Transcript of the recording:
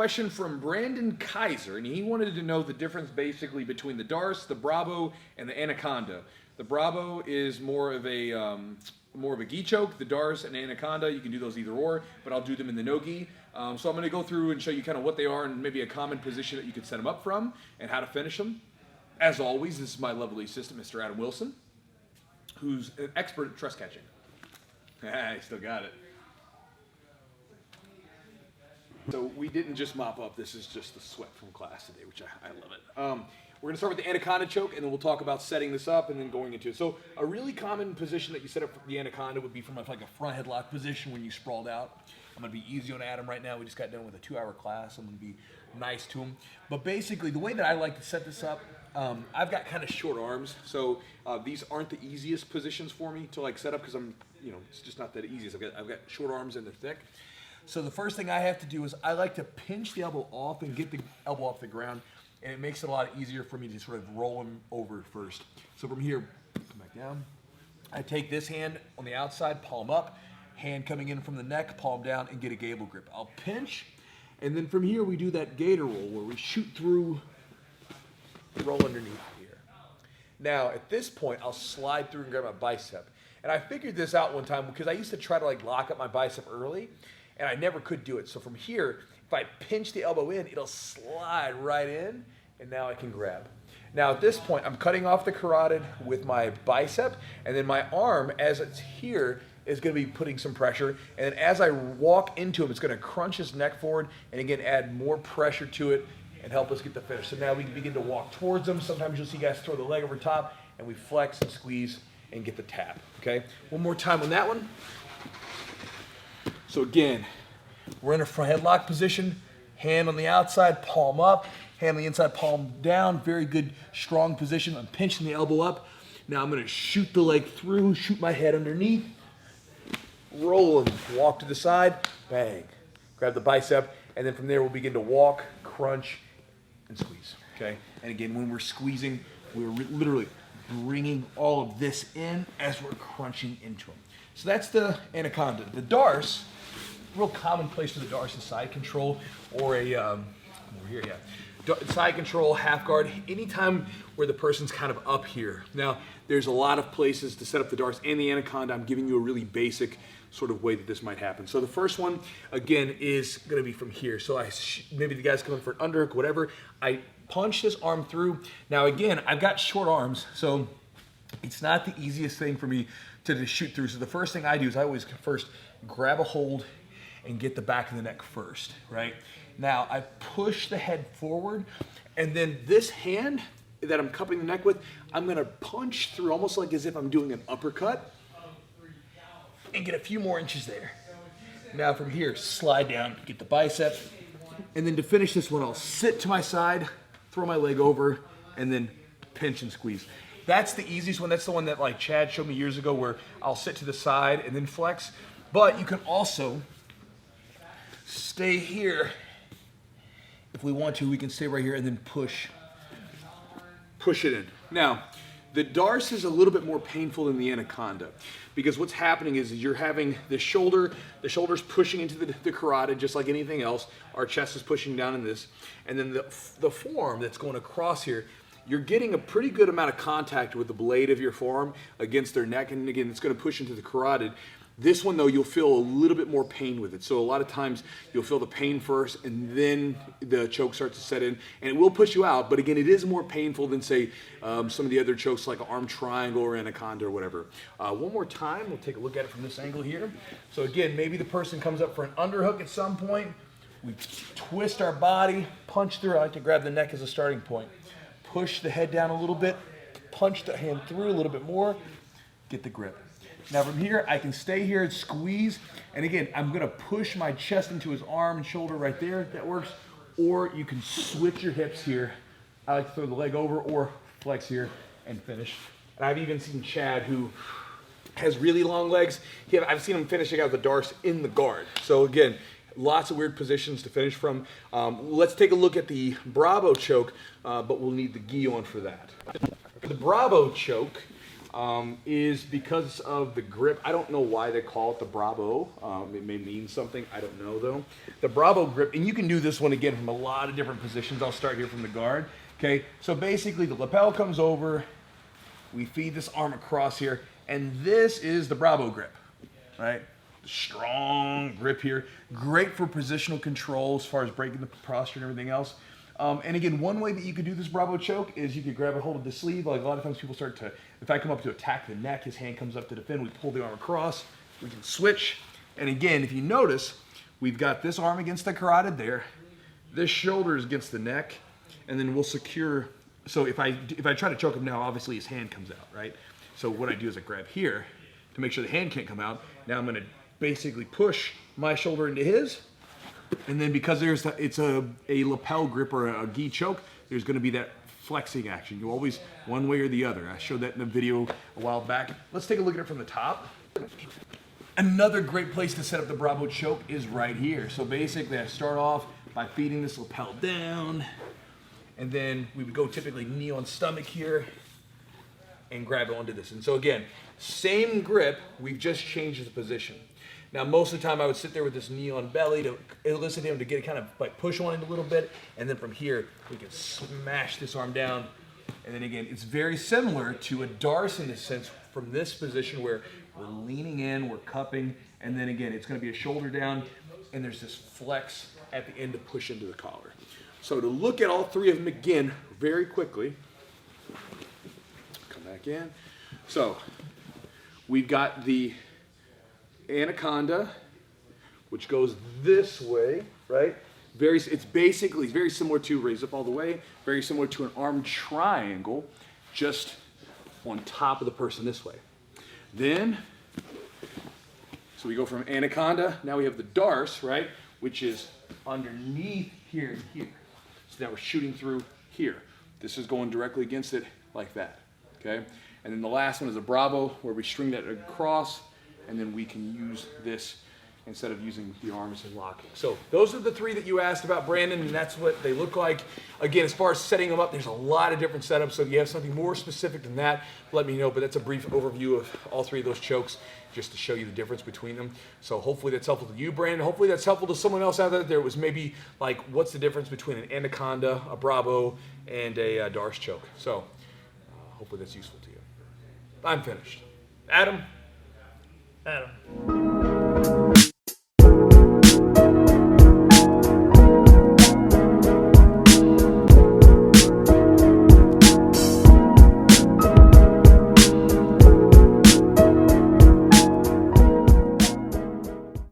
question from Brandon Kaiser, and he wanted to know the difference basically between the Darce, the Brabo, and the Anaconda. The Brabo is more of a gi choke. The Darce and Anaconda, you can do those either or, but I'll do them in the no gi. So I'm going to go through and show you kind of what they are and maybe a common position that you could set them up from and how to finish them. As always, this is my lovely assistant, Mr. Adam Wilson, who's an expert at truss catching. I still got it. So we didn't just mop up. This is just the sweat from class today, which I love it. We're going to start with the Anaconda Choke, and then we'll talk about setting this up and then going into it. So a really common position that you set up for the Anaconda would be from like a front headlock position when you sprawled out. I'm going to be easy on Adam right now. We just got done with a 2-hour class. I'm going to be nice to him. But basically, the way that I like to set this up, I've got kind of short arms. So these aren't the easiest positions for me to like set up because it's just not that easy. So I've got short arms and they're thick. So the first thing I have to do is I like to pinch the elbow off and get the elbow off the ground, and it makes it a lot easier for me to sort of roll him over first. So from here, come back down. I take this hand on the outside, palm up, hand coming in from the neck, palm down, and get a gable grip. I'll pinch, and then from here we do that gator roll where we shoot through, roll underneath here. Now at this point, I'll slide through and grab my bicep. And I figured this out one time because I used to try to like lock up my bicep early, and I never could do it. So from here, if I pinch the elbow in, it'll slide right in, and now I can grab. Now at this point, I'm cutting off the carotid with my bicep, and then my arm, as it's here, is gonna be putting some pressure. And then as I walk into him, it's gonna crunch his neck forward, and again, add more pressure to it and help us get the finish. So now we can begin to walk towards him. Sometimes you'll see guys throw the leg over top, and we flex and squeeze and get the tap, okay? One more time on that one. So again, we're in a front headlock position, hand on the outside, palm up, hand on the inside, palm down. Very good, strong position. I'm pinching the elbow up. Now I'm gonna shoot the leg through, shoot my head underneath, roll and walk to the side, bang. Grab the bicep, and then from there we'll begin to walk, crunch, and squeeze, okay? And again, when we're squeezing, we're literally bringing all of this in as we're crunching into them. So that's the Anaconda. The Darce, real common place for the Darce is side control or a, over here, yeah. Side control, half guard, anytime where the person's kind of up here. Now, there's a lot of places to set up the Darce and the Anaconda. I'm giving you a really basic sort of way that this might happen. So the first one, again, is gonna be from here. So maybe the guy's coming for an underhook, whatever. I punch this arm through. Now again, I've got short arms, so it's not the easiest thing for me to just shoot through. So the first thing I do is I always first grab a hold and get the back of the neck first, right? Now I push the head forward, and then this hand that I'm cupping the neck with, I'm gonna punch through almost like as if I'm doing an uppercut and get a few more inches there. Now from here, slide down, get the bicep, and then to finish this one, I'll sit to my side, throw my leg over, and then pinch and squeeze. That's the easiest one. That's the one that like Chad showed me years ago where I'll sit to the side and then flex. But you can also stay here. If we want to, we can stay right here and then push it in. Now, the Darce is a little bit more painful than the Anaconda because what's happening is you're having the shoulder's pushing into the carotid just like anything else. Our chest is pushing down in this. And then the forearm that's going across here, you're getting a pretty good amount of contact with the blade of your forearm against their neck. And again, it's going to push into the carotid. This one, though, you'll feel a little bit more pain with it. So a lot of times you'll feel the pain first and then the choke starts to set in. And it will push you out, but again, it is more painful than, say, some of the other chokes like arm triangle or Anaconda or whatever. One more time, we'll take a look at it from this angle here. So again, maybe the person comes up for an underhook at some point. We twist our body, punch through. I like to grab the neck as a starting point. Push the head down a little bit, punch the hand through a little bit more, get the grip. Now from here, I can stay here and squeeze. And again, I'm gonna push my chest into his arm and shoulder right there. That works. Or you can switch your hips here. I like to throw the leg over or flex here and finish. And I've even seen Chad, who has really long legs. I've seen him finishing out the Darce in the guard. So again, lots of weird positions to finish from. Let's take a look at the Brabo Choke, but we'll need the gi on for that. The Brabo Choke, is because of the grip. I don't know why they call it the Brabo. It may mean something. I don't know, though. The Brabo grip, and you can do this one again from a lot of different positions. I'll start here from the guard. Okay, so basically the lapel comes over. We feed this arm across here, and this is the Brabo grip, right? Strong grip here. Great for positional control as far as breaking the posture and everything else. And again, one way that you could do this Brabo choke is you could grab a hold of the sleeve. Like a lot of times people start to, if I come up to attack the neck, his hand comes up to defend, we pull the arm across, we can switch. And again, if you notice, we've got this arm against the carotid there, this shoulder is against the neck, and then we'll secure. So if I try to choke him now, obviously his hand comes out, right? So what I do is I grab here to make sure the hand can't come out. Now I'm gonna basically push my shoulder into his, and then because it's a lapel grip or a gi choke, there's going to be that flexing action. You always one way or the other. I showed that in a video a while back. Let's take a look at it from the top. Another great place to set up the Brabo choke is right here. So basically I start off by feeding this lapel down, and then we would go typically knee on stomach here and grab onto this. And so again, same grip, we've just changed the position. Now, most of the time I would sit there with this knee on belly to elicit him to get kind of like push on it a little bit. And then from here, we can smash this arm down. And then again, it's very similar to a Darce in a sense from this position where we're leaning in, we're cupping. And then again, it's going to be a shoulder down. And there's this flex at the end to push into the collar. So to look at all three of them again, very quickly. Come back in. So we've got the Anaconda, which goes this way, right? It's basically very similar to raise up all the way, very similar to an arm triangle, just on top of the person this way. Then, so we go from Anaconda, now we have the Darce, right? Which is underneath here and here. So now we're shooting through here. This is going directly against it like that, okay? And then the last one is a Brabo, where we string that across, and then we can use this instead of using the arms and locking. So those are the three that you asked about, Brandon, and that's what they look like. Again, as far as setting them up, there's a lot of different setups, so if you have something more specific than that, let me know, but that's a brief overview of all three of those chokes, just to show you the difference between them. So hopefully that's helpful to you, Brandon. Hopefully that's helpful to someone else out there. There was maybe like, what's the difference between an Anaconda, a Brabo, and a Darce choke? So hopefully that's useful to you. I'm finished. Adam? Adam.